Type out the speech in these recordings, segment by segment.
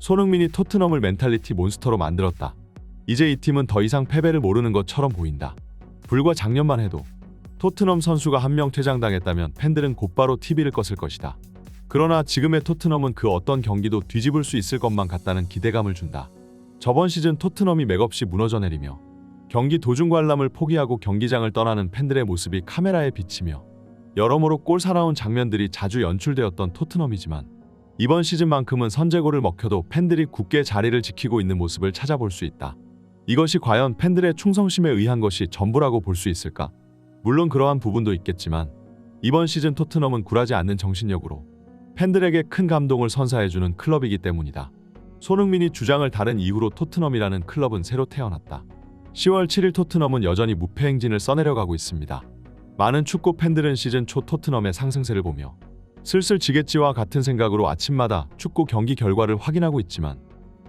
손흥민이 토트넘을 멘탈리티 몬스터로 만들었다. 이제 이 팀은 더 이상 패배를 모르는 것처럼 보인다. 불과 작년만 해도 토트넘 선수가 한 명 퇴장당했다면 팬들은 곧바로 TV를 껐을 것이다. 그러나 지금의 토트넘은 그 어떤 경기도 뒤집을 수 있을 것만 같다는 기대감을 준다. 저번 시즌 토트넘이 맥없이 무너져 내리며 경기 도중 관람을 포기하고 경기장을 떠나는 팬들의 모습이 카메라에 비치며 여러모로 꼴사나운 장면들이 자주 연출되었던 토트넘이지만 이번 시즌만큼은 선제골을 먹혀도 팬들이 굳게 자리를 지키고 있는 모습을 찾아볼 수 있다. 이것이 과연 팬들의 충성심에 의한 것이 전부라고 볼 수 있을까? 물론 그러한 부분도 있겠지만 이번 시즌 토트넘은 굴하지 않는 정신력으로 팬들에게 큰 감동을 선사해주는 클럽이기 때문이다. 손흥민이 주장을 다른 이후로 토트넘이라는 클럽은 새로 태어났다. 10월 7일 토트넘은 여전히 무패 행진을 써내려가고 있습니다. 많은 축구 팬들은 시즌 초 토트넘의 상승세를 보며 슬슬 지겠지와 같은 생각으로 아침마다 축구 경기 결과를 확인하고 있지만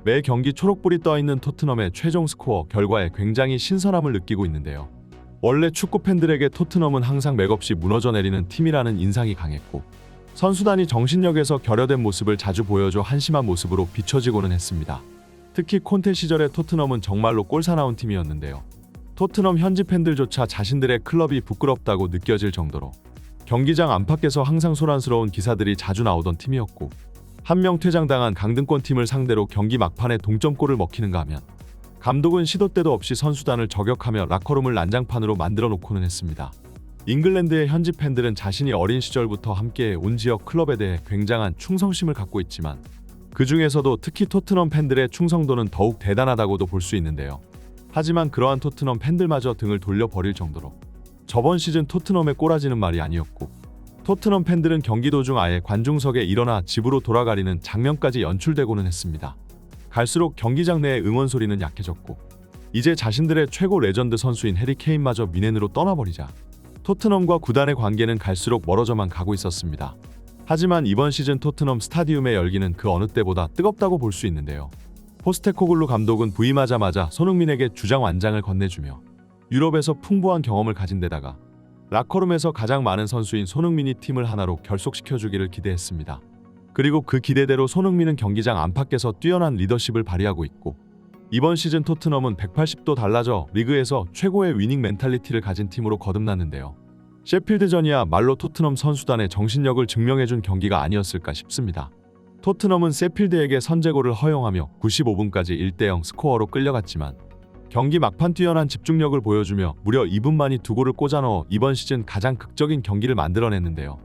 매 경기 초록불이 떠있는 토트넘의 최종 스코어 결과에 굉장히 신선함을 느끼고 있는데요. 원래 축구 팬들에게 토트넘은 항상 맥없이 무너져 내리는 팀이라는 인상이 강했고 선수단이 정신력에서 결여된 모습을 자주 보여줘 한심한 모습으로 비춰지고는 했습니다. 특히 콘테 시절의 토트넘은 정말로 꼴사나운 팀이었는데요. 토트넘 현지 팬들조차 자신들의 클럽이 부끄럽다고 느껴질 정도로 경기장 안팎에서 항상 소란스러운 기사들이 자주 나오던 팀이었고 한 명 퇴장당한 강등권 팀을 상대로 경기 막판에 동점골을 먹히는가 하면 감독은 시도 때도 없이 선수단을 저격하며 라커룸을 난장판으로 만들어 놓고는 했습니다. 잉글랜드의 현지 팬들은 자신이 어린 시절부터 함께해 온 지역 클럽에 대해 굉장한 충성심을 갖고 있지만 그 중에서도 특히 토트넘 팬들의 충성도는 더욱 대단하다고도 볼 수 있는데요. 하지만 그러한 토트넘 팬들마저 등을 돌려버릴 정도로 저번 시즌 토트넘의 꼬라지는 말이 아니었고 토트넘 팬들은 경기 도중 아예 관중석에 일어나 집으로 돌아가리는 장면까지 연출되고는 했습니다. 갈수록 경기장 내의 응원 소리는 약해졌고 이제 자신들의 최고 레전드 선수인 해리 케인마저 미넨으로 떠나버리자 토트넘과 구단의 관계는 갈수록 멀어져만 가고 있었습니다. 하지만 이번 시즌 토트넘 스타디움의 열기는 그 어느 때보다 뜨겁다고 볼 수 있는데요. 포스테코글루 감독은 부임하자마자 손흥민에게 주장 완장을 건네주며 유럽에서 풍부한 경험을 가진 데다가 라커룸에서 가장 많은 선수인 손흥민이 팀을 하나로 결속시켜주기를 기대했습니다. 그리고 그 기대대로 손흥민은 경기장 안팎에서 뛰어난 리더십을 발휘하고 있고 이번 시즌 토트넘은 180도 달라져 리그에서 최고의 위닝 멘탈리티를 가진 팀으로 거듭났는데요. 셰필드전이야말로 토트넘 선수단의 정신력을 증명해준 경기가 아니었을까 싶습니다. 토트넘은 세필드에게 선제골을 허용하며 95분까지 1대0 스코어로 끌려갔지만 경기 막판 뛰어난 집중력을 보여주며 무려 2분 만에 2골을 꽂아넣어 이번 시즌 가장 극적인 경기를 만들어냈는데요.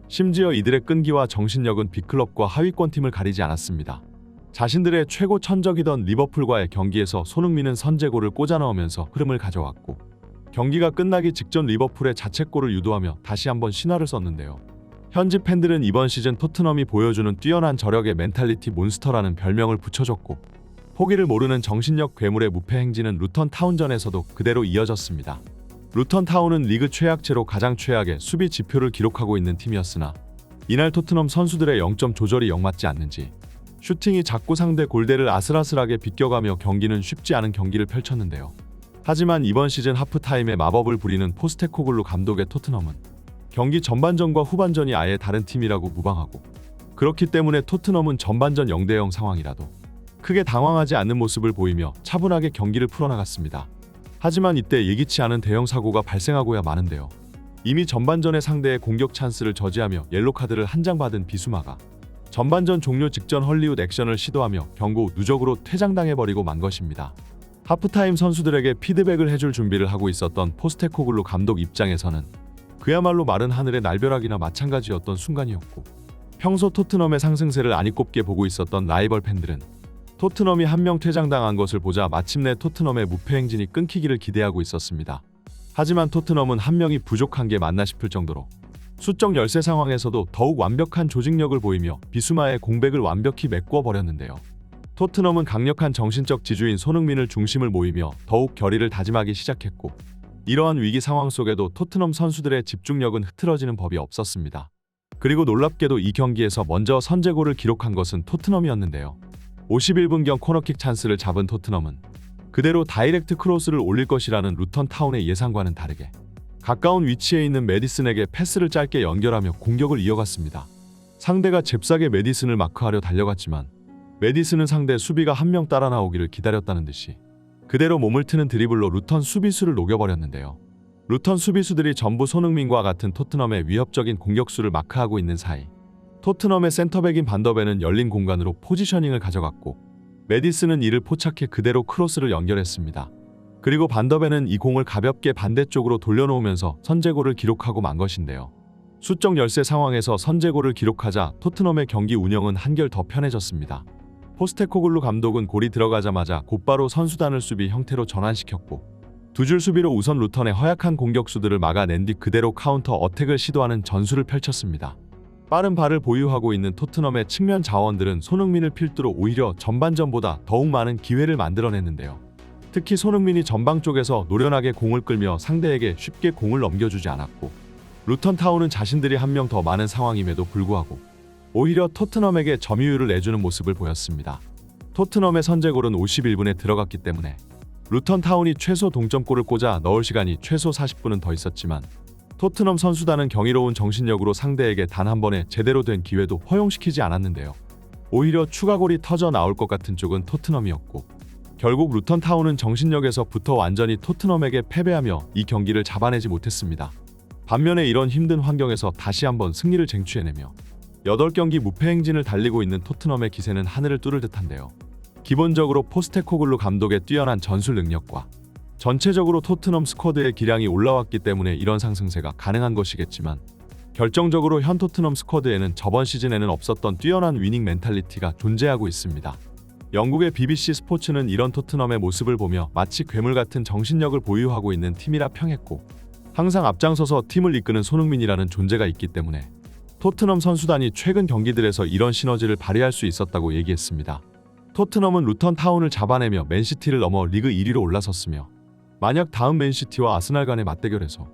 심지어 이들의 끈기와 정신력은 B클럽과 하위권 팀을 가리지 않았습니다. 자신들의 최고 천적이던 리버풀과의 경기에서 손흥민은 선제골을 꽂아넣으면서 흐름을 가져왔고 경기가 끝나기 직전 리버풀의 자책골을 유도하며 다시 한번 신화를 썼는데요. 현지 팬들은 이번 시즌 토트넘이 보여주는 뛰어난 저력의 멘탈리티 몬스터라는 별명을 붙여줬고 포기를 모르는 정신력 괴물의 무패 행진은 루턴 타운전에서도 그대로 이어졌습니다. 루턴 타운은 리그 최악체로 가장 최악의 수비 지표를 기록하고 있는 팀이었으나 이날 토트넘 선수들의 0점 조절이 영 맞지 않는지 슈팅이 자꾸 상대 골대를 아슬아슬하게 비껴가며 경기는 쉽지 않은 경기를 펼쳤는데요. 하지만 이번 시즌 하프타임에 마법을 부리는 포스테코글루 감독의 토트넘은 경기 전반전과 후반전이 아예 다른 팀이라고 무방하고 그렇기 때문에 토트넘은 전반전 0대0 상황이라도 크게 당황하지 않는 모습을 보이며 차분하게 경기를 풀어나갔습니다. 하지만 이때 예기치 않은 대형 사고가 발생하고야 마는데요. 이미 전반전에 상대의 공격 찬스를 저지하며 옐로카드를 한 장 받은 비수마가 전반전 종료 직전 헐리우드 액션을 시도하며 경고 누적으로 퇴장당해버리고 만 것입니다. 하프타임 선수들에게 피드백을 해줄 준비를 하고 있었던 포스테코글루 감독 입장에서는 그야말로 마른 하늘의 날벼락이나 마찬가지였던 순간이었고 평소 토트넘의 상승세를 아니꼽게 보고 있었던 라이벌 팬들은 토트넘이 한 명 퇴장당한 것을 보자 마침내 토트넘의 무패 행진이 끊기기를 기대하고 있었습니다. 하지만 토트넘은 한 명이 부족한 게 맞나 싶을 정도로 수적 열세 상황에서도 더욱 완벽한 조직력을 보이며 비수마의 공백을 완벽히 메꾸어 버렸는데요. 토트넘은 강력한 정신적 지주인 손흥민을 중심을 모이며 더욱 결의를 다짐하기 시작했고 이러한 위기 상황 속에도 토트넘 선수들의 집중력은 흐트러지는 법이 없었습니다. 그리고 놀랍게도 이 경기에서 먼저 선제골을 기록한 것은 토트넘이었는데요. 51분경 코너킥 찬스를 잡은 토트넘은 그대로 다이렉트 크로스를 올릴 것이라는 루턴 타운의 예상과는 다르게 가까운 위치에 있는 메디슨에게 패스를 짧게 연결하며 공격을 이어갔습니다. 상대가 잽싸게 메디슨을 마크하려 달려갔지만 메디슨은 상대 수비가 한 명 따라 나오기를 기다렸다는 듯이 그대로 몸을 트는 드리블로 루턴 수비수를 녹여버렸는데요. 루턴 수비수들이 전부 손흥민과 같은 토트넘의 위협적인 공격수를 마크하고 있는 사이 토트넘의 센터백인 반더벤은 열린 공간으로 포지셔닝을 가져갔고 메디슨은 이를 포착해 그대로 크로스를 연결했습니다. 그리고 반더벤은 이 공을 가볍게 반대쪽으로 돌려놓으면서 선제골을 기록하고 만 것인데요. 수적 열세 상황에서 선제골을 기록하자 토트넘의 경기 운영은 한결 더 편해졌습니다. 포스테코글루 감독은 골이 들어가자마자 곧바로 선수단을 수비 형태로 전환시켰고 두 줄 수비로 우선 루턴의 허약한 공격수들을 막아낸 뒤 그대로 카운터 어택을 시도하는 전술을 펼쳤습니다. 빠른 발을 보유하고 있는 토트넘의 측면 자원들은 손흥민을 필두로 오히려 전반전보다 더욱 많은 기회를 만들어냈는데요. 특히 손흥민이 전방 쪽에서 노련하게 공을 끌며 상대에게 쉽게 공을 넘겨주지 않았고 루턴 타운은 자신들이 한 명 더 많은 상황임에도 불구하고 오히려 토트넘에게 점유율을 내주는 모습을 보였습니다. 토트넘의 선제골은 51분에 들어갔기 때문에 루턴 타운이 최소 동점골을 꽂아 넣을 시간이 최소 40분은 더 있었지만 토트넘 선수단은 경이로운 정신력으로 상대에게 단 한 번의 제대로 된 기회도 허용시키지 않았는데요. 오히려 추가골이 터져 나올 것 같은 쪽은 토트넘이었고 결국 루턴 타운은 정신력에서부터 완전히 토트넘에게 패배하며 이 경기를 잡아내지 못했습니다. 반면에 이런 힘든 환경에서 다시 한번 승리를 쟁취해내며 8경기 무패 행진을 달리고 있는 토트넘의 기세는 하늘을 뚫을 듯한데요. 기본적으로 포스테코글루 감독의 뛰어난 전술 능력과 전체적으로 토트넘 스쿼드의 기량이 올라왔기 때문에 이런 상승세가 가능한 것이겠지만 결정적으로 현 토트넘 스쿼드에는 저번 시즌에는 없었던 뛰어난 위닝 멘탈리티가 존재하고 있습니다. 영국의 BBC 스포츠는 이런 토트넘의 모습을 보며 마치 괴물 같은 정신력을 보유하고 있는 팀이라 평했고 항상 앞장서서 팀을 이끄는 손흥민이라는 존재가 있기 때문에 토트넘 선수단이 최근 경기들에서 이런 시너지를 발휘할 수 있었다고 얘기했습니다. 토트넘은 루턴 타운을 잡아내며 맨시티를 넘어 리그 1위로 올라섰으며 만약 다음 맨시티와 아스날 간의 맞대결에서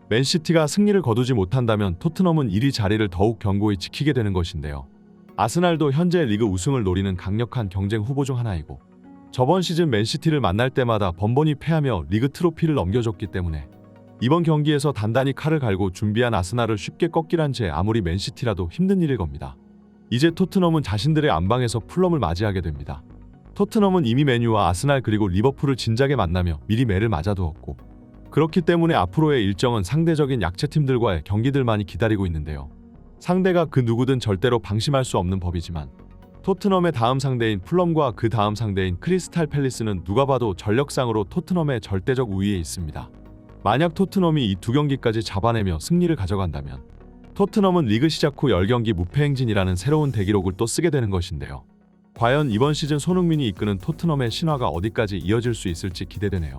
맨시티가 승리를 거두지 못한다면 토트넘은 1위 자리를 더욱 견고히 지키게 되는 것인데요. 아스날도 현재 리그 우승을 노리는 강력한 경쟁 후보 중 하나이고 저번 시즌 맨시티를 만날 때마다 번번이 패하며 리그 트로피를 넘겨줬기 때문에 이번 경기에서 단단히 칼을 갈고 준비한 아스날을 쉽게 꺾기란 제 아무리 맨시티라도 힘든 일일 겁니다. 이제 토트넘은 자신들의 안방에서 풀럼을 맞이하게 됩니다. 토트넘은 이미 맨유와 아스날 그리고 리버풀을 진작에 만나며 미리 매를 맞아두었고 그렇기 때문에 앞으로의 일정은 상대적인 약체팀들과의 경기들만이 기다리고 있는데요. 상대가 그 누구든 절대로 방심할 수 없는 법이지만 토트넘의 다음 상대인 풀럼과 그 다음 상대인 크리스탈 팰리스는 누가 봐도 전력상으로 토트넘의 절대적 우위에 있습니다. 만약 토트넘이 이 두 경기까지 잡아내며 승리를 가져간다면 토트넘은 리그 시작 후 10경기 무패 행진이라는 새로운 대기록을 또 쓰게 되는 것인데요. 과연 이번 시즌 손흥민이 이끄는 토트넘의 신화가 어디까지 이어질 수 있을지 기대되네요.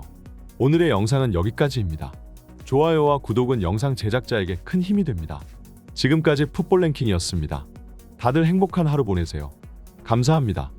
오늘의 영상은 여기까지입니다. 좋아요와 구독은 영상 제작자에게 큰 힘이 됩니다. 지금까지 풋볼 랭킹이었습니다. 다들 행복한 하루 보내세요. 감사합니다.